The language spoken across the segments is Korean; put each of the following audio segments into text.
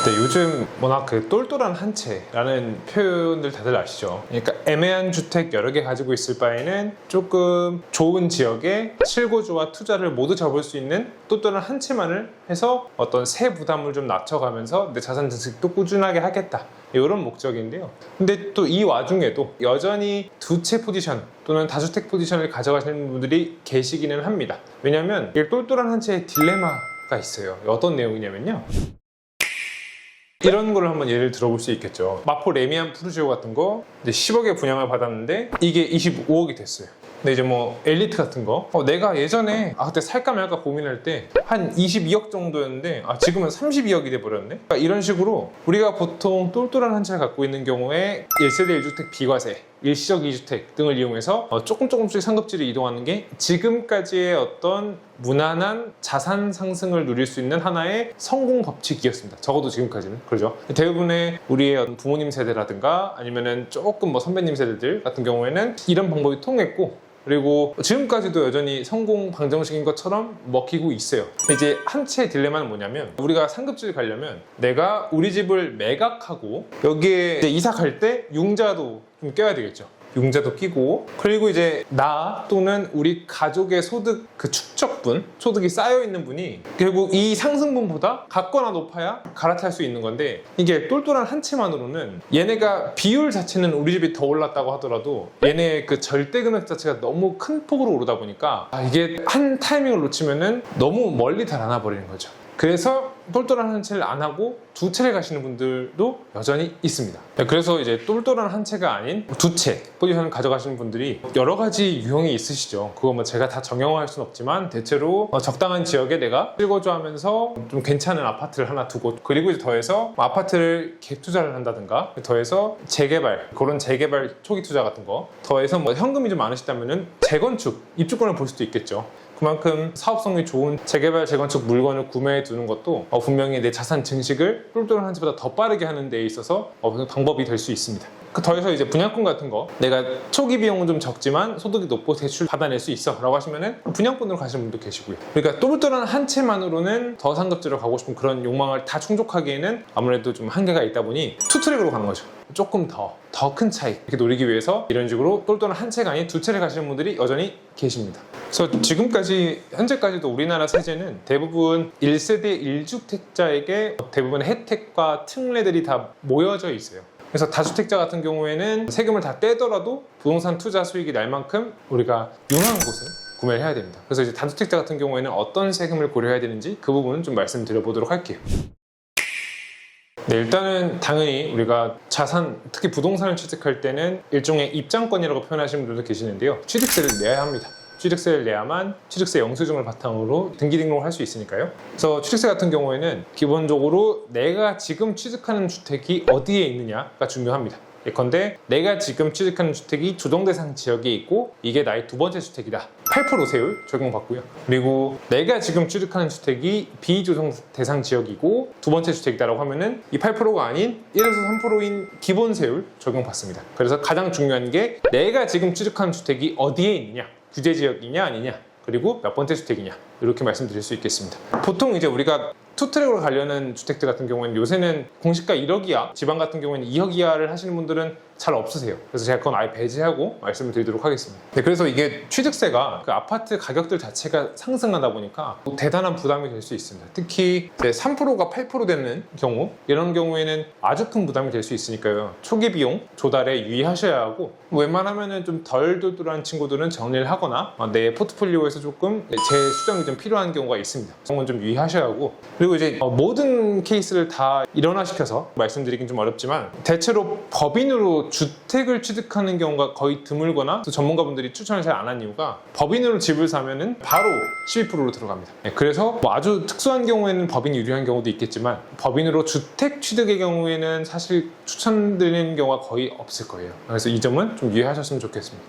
네, 요즘 워낙 그 똘똘한 한 채라는 표현들 다들 아시죠? 그러니까 애매한 주택 여러 개 가지고 있을 바에는 조금 좋은 지역에 실거주와 투자를 모두 잡을 수 있는 똘똘한 한 채만을 해서 어떤 세 부담을 좀 낮춰가면서 내 자산 증식도 꾸준하게 하겠다, 이런 목적인데요. 근데 또 이 와중에도 여전히 두 채 포지션 또는 다주택 포지션을 가져가시는 분들이 계시기는 합니다. 왜냐하면 이 똘똘한 한 채의 딜레마가 있어요. 어떤 내용이냐면요, 이런 거를 한번 예를 들어볼 수 있겠죠. 마포 레미안 푸르지오 같은 거 이제 10억에 분양을 받았는데 이게 25억이 됐어요. 근데 이제 뭐 엘리트 같은 거 내가 예전에 그때 살까 말까 고민할 때 한 22억 정도였는데 지금은 32억이 돼버렸네. 그러니까 이런 식으로 우리가 보통 똘똘한 한 채를 갖고 있는 경우에 1세대 1주택 비과세, 일시적 2주택 등을 이용해서 조금씩 상급지를 이동하는 게 지금까지의 어떤 무난한 자산 상승을 누릴 수 있는 하나의 성공 법칙이었습니다. 적어도 지금까지는. 그렇죠? 대부분의 우리의 어떤 부모님 세대라든가 아니면은 조금 뭐 선배님 세대들 같은 경우에는 이런 방법이 통했고, 그리고 지금까지도 여전히 성공 방정식인 것처럼 먹히고 있어요. 이제 한 채의 딜레마는 뭐냐면, 우리가 상급지를 가려면 내가 우리 집을 매각하고 여기에 이제 이사 갈 때 융자도 좀 껴야 되겠죠. 융자도 끼고, 그리고 이제 나 또는 우리 가족의 소득 그 축적분, 소득이 쌓여있는 분이 결국 이 상승분보다 같거나 높아야 갈아탈 수 있는 건데, 이게 똘똘한 한 채만으로는 얘네가 비율 자체는 우리 집이 더 올랐다고 하더라도 얘네의 그 절대 금액 자체가 너무 큰 폭으로 오르다 보니까 이게 한 타이밍을 놓치면은 너무 멀리 달아나 버리는 거죠. 그래서 똘똘한 한 채를 안 하고 두 채를 가시는 분들도 여전히 있습니다. 그래서 이제 똘똘한 한 채가 아닌 두 채 포지션을 가져가시는 분들이 여러 가지 유형이 있으시죠. 그거 뭐 제가 다 정형화할 수는 없지만 대체로 적당한 지역에 내가 실거주하면서 좀 괜찮은 아파트를 하나 두고, 그리고 이제 더해서 아파트를 갭 투자를 한다든가, 더해서 재개발, 그런 재개발 초기 투자 같은 거, 더해서 뭐 현금이 좀 많으시다면은 재건축, 입주권을 볼 수도 있겠죠. 그만큼 사업성이 좋은 재개발, 재건축 물건을 구매해 두는 것도 분명히 내 자산 증식을 똘똘한 한 채보다 더 빠르게 하는 데 있어서 방법이 될 수 있습니다. 더해서 이제 분양권 같은 거, 내가 초기 비용은 좀 적지만 소득이 높고 대출 받아낼 수 있어 라고 하시면은 분양권으로 가시는 분도 계시고요. 그러니까 똘똘한 한 채만으로는 더 상급지로 가고 싶은 그런 욕망을 다 충족하기에는 아무래도 좀 한계가 있다 보니 투트랙으로 가는 거죠. 조금 더 큰 차이 이렇게 노리기 위해서 이런 식으로 똘똘한 한 채가 아닌 두 채를 가시는 분들이 여전히 계십니다. 그래서 지금까지 현재까지도 우리나라 세제는 대부분 1세대 1주택자에게 대부분의 혜택과 특례들이 다 모여져 있어요. 그래서 다주택자 같은 경우에는 세금을 다 떼더라도 부동산 투자 수익이 날 만큼 우리가 유망한 곳을 구매를 해야 됩니다. 그래서 이제 다주택자 같은 경우에는 어떤 세금을 고려해야 되는지 그 부분은 좀 말씀드려 보도록 할게요. 네, 일단은 당연히 우리가 자산, 특히 부동산을 취득할 때는 일종의 입장권이라고 표현하시는 분들도 계시는데요. 취득세를 내야 합니다. 취득세를 내야만 취득세 영수증을 바탕으로 등기 등록을 할 수 있으니까요. 그래서 취득세 같은 경우에는 기본적으로 내가 지금 취득하는 주택이 어디에 있느냐가 중요합니다. 예컨대 내가 지금 취득하는 주택이 조정대상 지역에 있고 이게 나의 두 번째 주택이다. 8% 세율 적용받고요. 그리고 내가 지금 취득하는 주택이 비조정대상 지역이고 두 번째 주택이다라고 하면은 이 8%가 아닌 1에서 3%인 기본 세율 적용받습니다. 그래서 가장 중요한 게 내가 지금 취득하는 주택이 어디에 있느냐, 규제 지역이냐 아니냐, 그리고 몇 번째 주택이냐, 이렇게 말씀드릴 수 있겠습니다. 보통 이제 우리가 투트랙으로 가려는 주택들 같은 경우에는 요새는 공시가 1억 이하, 지방 같은 경우에는 2억 이하를 하시는 분들은 잘 없으세요. 그래서 제가 그건 아예 배제하고 말씀을 드리도록 하겠습니다. 네, 그래서 이게 취득세가 그 아파트 가격들 자체가 상승하다 보니까 대단한 부담이 될 수 있습니다. 특히 3%가 8% 되는 경우, 이런 경우에는 아주 큰 부담이 될 수 있으니까요. 초기 비용 조달에 유의하셔야 하고, 웬만하면은 좀 덜 똘똘한 친구들은 정리를 하거나 내 포트폴리오에서 조금 재수정이 좀 필요한 경우가 있습니다. 그런 건 좀 유의하셔야 하고, 그리고 이제 모든 케이스를 다 일원화시켜서 말씀드리긴 좀 어렵지만 대체로 법인으로 주택을 취득하는 경우가 거의 드물거나 또 전문가분들이 추천을 잘 안 한 이유가, 법인으로 집을 사면은 바로 12%로 들어갑니다. 그래서 뭐 아주 특수한 경우에는 법인이 유리한 경우도 있겠지만 법인으로 주택 취득의 경우에는 사실 추천드리는 경우가 거의 없을 거예요. 그래서 이 점은 좀 유의하셨으면 좋겠습니다.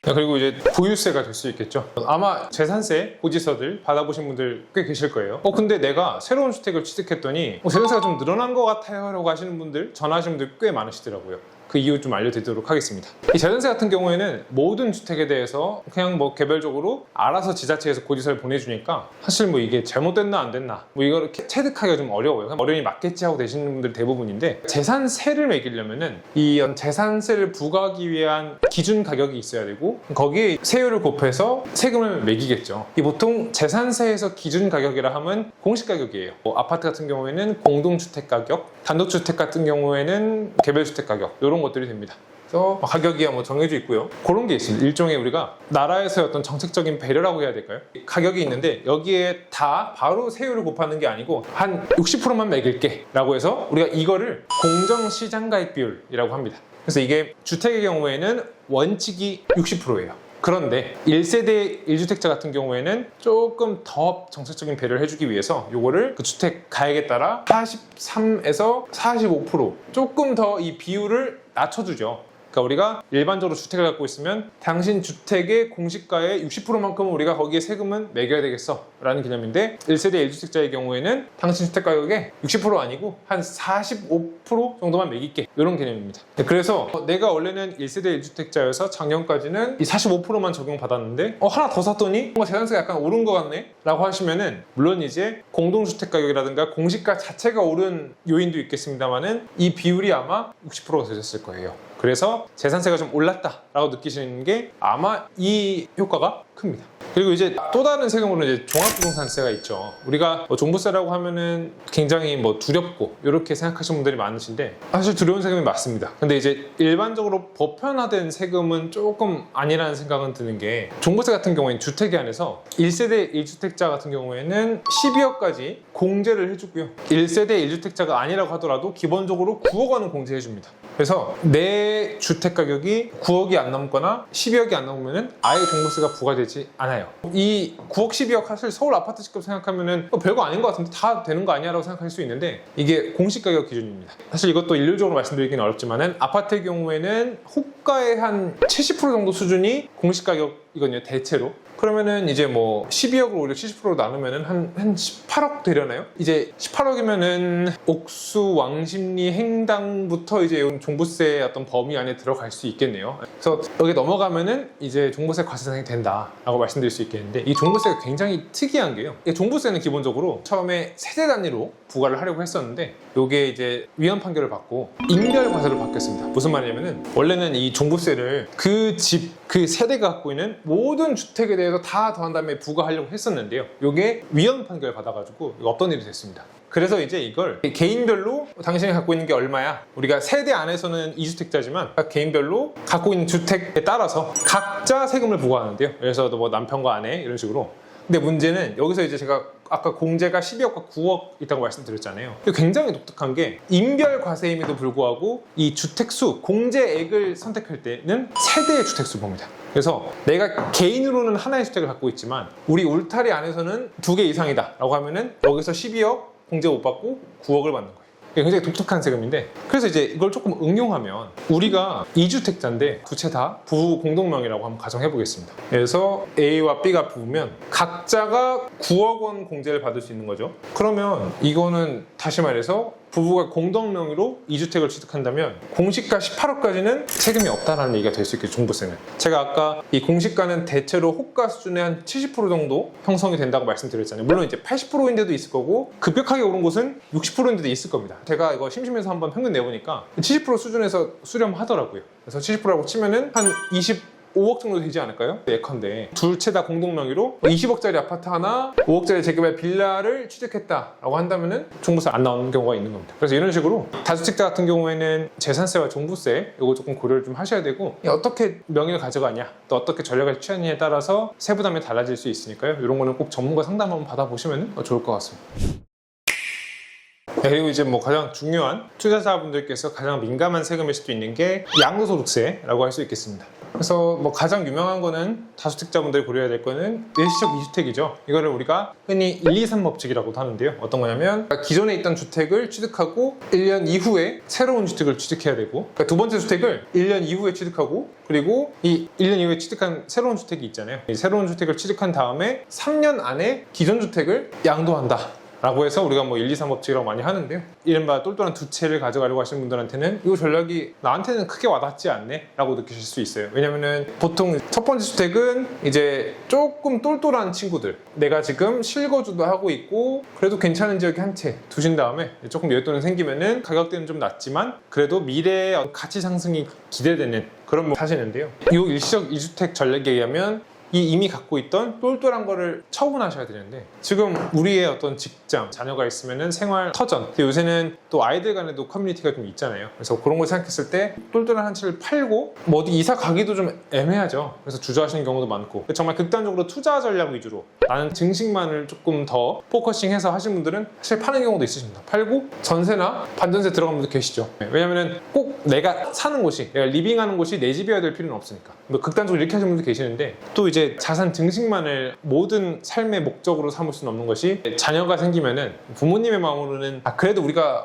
그리고 이제 보유세가 될 수 있겠죠. 아마 재산세 고지서들 받아보신 분들 꽤 계실 거예요. 근데 내가 새로운 주택을 취득했더니 재산세가 좀 늘어난 것 같아요 라고 하시는 분들, 전화하시는 분들 꽤 많으시더라고요. 그 이유 좀 알려드리도록 하겠습니다. 이 재산세 같은 경우에는 모든 주택에 대해서 그냥 뭐 개별적으로 알아서 지자체에서 고지서를 보내주니까 사실 뭐 이게 잘못됐나 안 됐나 뭐 이거를 체득하기가 좀 어려워요. 그냥 어련히 맞겠지 하고 되시는 분들 대부분인데, 재산세를 매기려면은 이 재산세를 부과하기 위한 기준 가격이 있어야 되고 거기에 세율을 곱해서 세금을 매기겠죠. 이 보통 재산세에서 기준 가격이라 하면 공시 가격이에요. 뭐 아파트 같은 경우에는 공동주택 가격, 단독주택 같은 경우에는 개별주택 가격, 이런 것들이 됩니다. 그래서 가격이 뭐 정해져 있고요. 그런 게 있습니다. 일종의 우리가 나라에서의 어떤 정책적인 배려라고 해야 될까요? 가격이 있는데 여기에 다 바로 세율을 곱하는 게 아니고 한 60%만 매길게 라고 해서 우리가 이거를 공정시장가액 비율이라고 합니다. 그래서 이게 주택의 경우에는 원칙이 60%예요. 그런데 1세대 1주택자 같은 경우에는 조금 더 정책적인 배려를 해주기 위해서 이거를 그 주택 가액에 따라 43에서 45% 조금 더 이 비율을 낮춰주죠. 그러니까 우리가 일반적으로 주택을 갖고 있으면 당신 주택의 공시가의 60%만큼은 우리가 거기에 세금은 매겨야 되겠어 라는 개념인데, 1세대 1주택자의 경우에는 당신 주택 가격의 60% 아니고 한 45% 정도만 매길게, 이런 개념입니다. 그래서 내가 원래는 1세대 1주택자여서 작년까지는 이 45%만 적용받았는데 하나 더 샀더니 뭔가 재산세가 약간 오른 것 같네 라고 하시면은, 물론 이제 공동주택 가격이라든가 공시가 자체가 오른 요인도 있겠습니다만은 이 비율이 아마 60%가 되셨을 거예요. 그래서 재산세가 좀 올랐다라고 느끼시는 게 아마 이 효과가 큽니다. 그리고 이제 또 다른 세금으로 이제 종합부동산세가 있죠. 우리가 뭐 종부세라고 하면은 굉장히 뭐 두렵고 이렇게 생각하시는 분들이 많으신데, 사실 두려운 세금이 맞습니다. 근데 이제 일반적으로 보편화된 세금은 조금 아니라는 생각은 드는 게, 종부세 같은 경우에는 주택에 한해서 1세대 1주택자 같은 경우에는 12억까지 공제를 해주고요. 1세대 1주택자가 아니라고 하더라도 기본적으로 9억 원은 공제해줍니다. 그래서 내 주택 가격이 9억이 안 넘거나 12억이 안 넘으면 아예 종부세가 부과되지 않아요. 이 9억 12억 사실 서울 아파트 집값 생각하면은 별거 아닌 것 같은데 다 되는 거 아니야 라고 생각할 수 있는데, 이게 공시가격 기준입니다. 사실 이것도 일률적으로 말씀드리기는 어렵지만은 아파트의 경우에는 호가의 한 70% 정도 수준이 공시가격이거든요, 대체로. 그러면은 이제 뭐 12억을 오히려 70%로 나누면은 한 18억 되려나요? 이제 18억이면은 옥수, 왕십리, 행당부터 이제 종부세 어떤 범위 안에 들어갈 수 있겠네요. 그래서 여기 넘어가면은 이제 종부세 과세상이 된다라고 말씀드릴 수 있겠는데, 이 종부세가 굉장히 특이한 게요. 종부세는 기본적으로 처음에 세대 단위로 부과를 하려고 했었는데, 이게 이제 위헌 판결을 받고 인별 과세로 바뀌었습니다. 무슨 말이냐면은, 원래는 이 종부세를 그 집, 그 세대가 갖고 있는 모든 주택에 대해서 다 더한 다음에 부과하려고 했었는데요. 이게 위헌 판결을 받아가지고 없던 일이 됐습니다. 그래서 이제 이걸 개인별로 당신이 갖고 있는 게 얼마야, 우리가 세대 안에서는 2주택자지만 각 개인별로 갖고 있는 주택에 따라서 각자 세금을 부과하는데요. 그래서 뭐 남편과 아내 이런 식으로. 근데 문제는 여기서 이제 제가 아까 공제가 12억과 9억 있다고 말씀드렸잖아요. 굉장히 독특한 게, 인별 과세임에도 불구하고 이 주택수, 공제액을 선택할 때는 세대의 주택수 봅니다. 그래서 내가 개인으로는 하나의 주택을 갖고 있지만 우리 울타리 안에서는 2개 이상이다 라고 하면은 여기서 12억 공제 못 받고 9억을 받는 거예요. 굉장히 독특한 세금인데, 그래서 이제 이걸 조금 응용하면, 우리가 2주택자인데 두 채 다 부부 공동명의라고 한번 가정해 보겠습니다. 그래서 A와 B가 부부면 각자가 9억 원 공제를 받을 수 있는 거죠. 그러면 이거는 다시 말해서 부부가 공동명의로 2주택을 취득한다면 공시가 18억까지는 세금이 없다라는 얘기가 될 수 있겠죠, 종부세는. 제가 아까 이 공시가는 대체로 호가 수준의 한 70% 정도 형성이 된다고 말씀드렸잖아요. 물론 이제 80%인데도 있을 거고 급격하게 오른 곳은 60%인데도 있을 겁니다. 제가 이거 심심해서 한번 평균 내보니까 70% 수준에서 수렴하더라고요. 그래서 70%라고 치면은 한 25억 정도 되지 않을까요? 예컨대 둘 채 다 공동명의로 20억짜리 아파트 하나, 5억짜리 재개발 빌라를 취득했다라고 한다면은 종부세 안 나오는 경우가 있는 겁니다. 그래서 이런 식으로 다주택자 같은 경우에는 재산세와 종부세 이거 조금 고려를 좀 하셔야 되고, 어떻게 명의를 가져가냐, 또 어떻게 전략을 취하느냐에 따라서 세부담이 달라질 수 있으니까요. 이런 거는 꼭 전문가 상담 한번 받아보시면 좋을 것 같습니다. 그리고 이제 뭐 가장 중요한, 투자자분들께서 가장 민감한 세금일 수도 있는 게 양도소득세라고 할 수 있겠습니다. 그래서 뭐 가장 유명한 거는 다주택자분들이 고려해야 될 거는 일시적 2주택이죠. 이거를 우리가 흔히 1, 2, 3 법칙이라고도 하는데요. 어떤 거냐면, 기존에 있던 주택을 취득하고 1년 이후에 새로운 주택을 취득해야 되고, 그러니까 두 번째 주택을 1년 이후에 취득하고, 그리고 이 1년 이후에 취득한 새로운 주택이 있잖아요. 이 새로운 주택을 취득한 다음에 3년 안에 기존 주택을 양도한다 라고 해서 우리가 뭐 1, 2, 3 법칙이라고 많이 하는데요. 이른바 똘똘한 두 채를 가져가려고 하시는 분들한테는 이 전략이 나한테는 크게 와닿지 않네 라고 느끼실 수 있어요. 왜냐면은 보통 첫 번째 주택은 이제 조금 똘똘한 친구들, 내가 지금 실거주도 하고 있고 그래도 괜찮은 지역에 한 채 두신 다음에 조금 여윳돈이 생기면은 가격대는 좀 낮지만 그래도 미래의 가치 상승이 기대되는 그런 뭐 사시는데요. 이 일시적 2주택 전략에 의하면 이미 갖고 있던 똘똘한 거를 처분하셔야 되는데, 지금 우리의 어떤 직장, 자녀가 있으면은 생활 터전, 근데 요새는 또 아이들 간에도 커뮤니티가 좀 있잖아요. 그래서 그런 걸 생각했을 때 똘똘한 한 채를 팔고 뭐 어디 이사 가기도 좀 애매하죠. 그래서 주저하시는 경우도 많고, 정말 극단적으로 투자 전략 위주로 나는 증식만을 조금 더 포커싱해서 하시는 분들은 사실 파는 경우도 있으십니다. 팔고 전세나 반전세 들어간 분도 계시죠. 왜냐면은 꼭 내가 사는 곳이, 내가 리빙하는 곳이 내 집이어야 될 필요는 없으니까. 뭐 극단적으로 이렇게 하시는 분도 계시는데, 또 이제 자산 증식만을 모든 삶의 목적으로 삼을 수는 없는 것이, 자녀가 생기면은 부모님의 마음으로는 그래도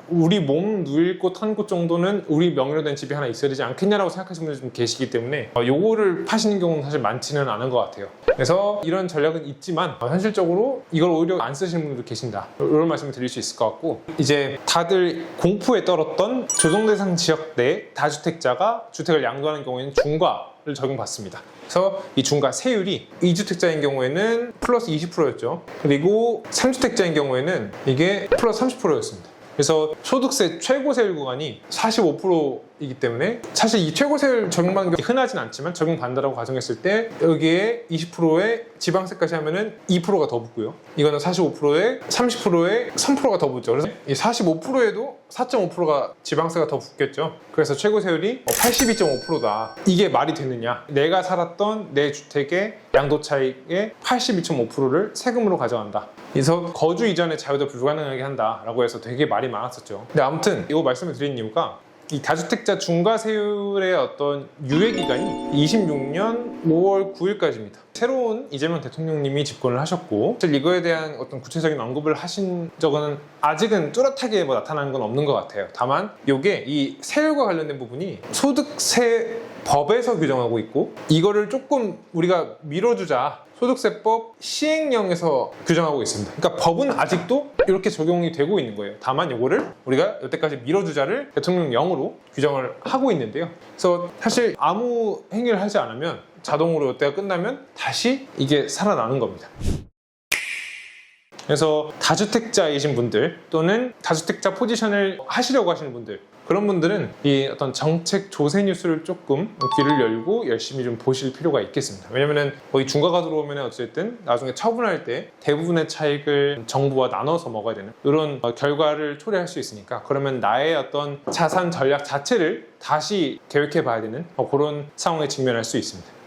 우리 몸 누일 곳 한 곳 정도는 우리 명의로 된 집이 하나 있어야 되지 않겠냐라고 생각하시는 분들이 좀 계시기 때문에 요거를 파시는 경우는 사실 많지는 않은 것 같아요. 그래서 이런 전략은 있지만 현실적으로 이걸 오히려 안 쓰시는 분들도 계신다, 이런 말씀을 드릴 수 있을 것 같고, 이제 다들 공포에 떨었던 조정대상 지역 내 다주택자가 주택을 양도하는 경우에는 중과를 적용받습니다. 그래서 이 중과 세율이 2주택자인 경우에는 플러스 20%였죠. 그리고 3주택자인 경우에는 이게 플러스 30%였습니다. 그래서 소득세 최고 세율 구간이 45%이기 때문에 사실 이 최고 세율 적용받는 게 흔하진 않지만, 적용받는다고 가정했을 때 여기에 20%의 지방세까지 하면은 2%가 더 붙고요. 이거는 45%에 30%에 3%가 더 붙죠. 그래서 이 45%에도 4.5%가 지방세가 더 붙겠죠. 그래서 최고 세율이 82.5%다. 이게 말이 되느냐? 내가 살았던 내 주택의 양도 차익의 82.5%를 세금으로 가져간다. 그래서 거주 이전의 자유도 불가능하게 한다라고 해서 되게 말이 많았었죠. 근데 아무튼 이거 말씀을 드린 이유가, 이 다주택자 중과세율의 어떤 유예 기간이 26년 5월 9일까지입니다. 새로운 이재명 대통령님이 집권을 하셨고, 사실 이거에 대한 어떤 구체적인 언급을 하신 적은 아직은 뚜렷하게 뭐 나타나는 건 없는 것 같아요. 다만 이게 이 세율과 관련된 부분이 소득세 법에서 규정하고 있고, 이거를 조금 우리가 밀어주자 소득세법 시행령에서 규정하고 있습니다. 그러니까 법은 아직도 이렇게 적용이 되고 있는 거예요. 다만 이거를 우리가 여태까지 밀어주자를 대통령령으로 규정을 하고 있는데요. 그래서 사실 아무 행위를 하지 않으면 자동으로 이때가 끝나면 다시 이게 살아나는 겁니다. 그래서 다주택자이신 분들 또는 다주택자 포지션을 하시려고 하시는 분들, 그런 분들은 이 어떤 정책 조세 뉴스를 조금 귀를 열고 열심히 좀 보실 필요가 있겠습니다. 왜냐면은 거의 중과가 들어오면 어쨌든 나중에 처분할 때 대부분의 차익을 정부와 나눠서 먹어야 되는 이런 결과를 초래할 수 있으니까, 그러면 나의 어떤 자산 전략 자체를 다시 계획해 봐야 되는 그런 상황에 직면할 수 있습니다.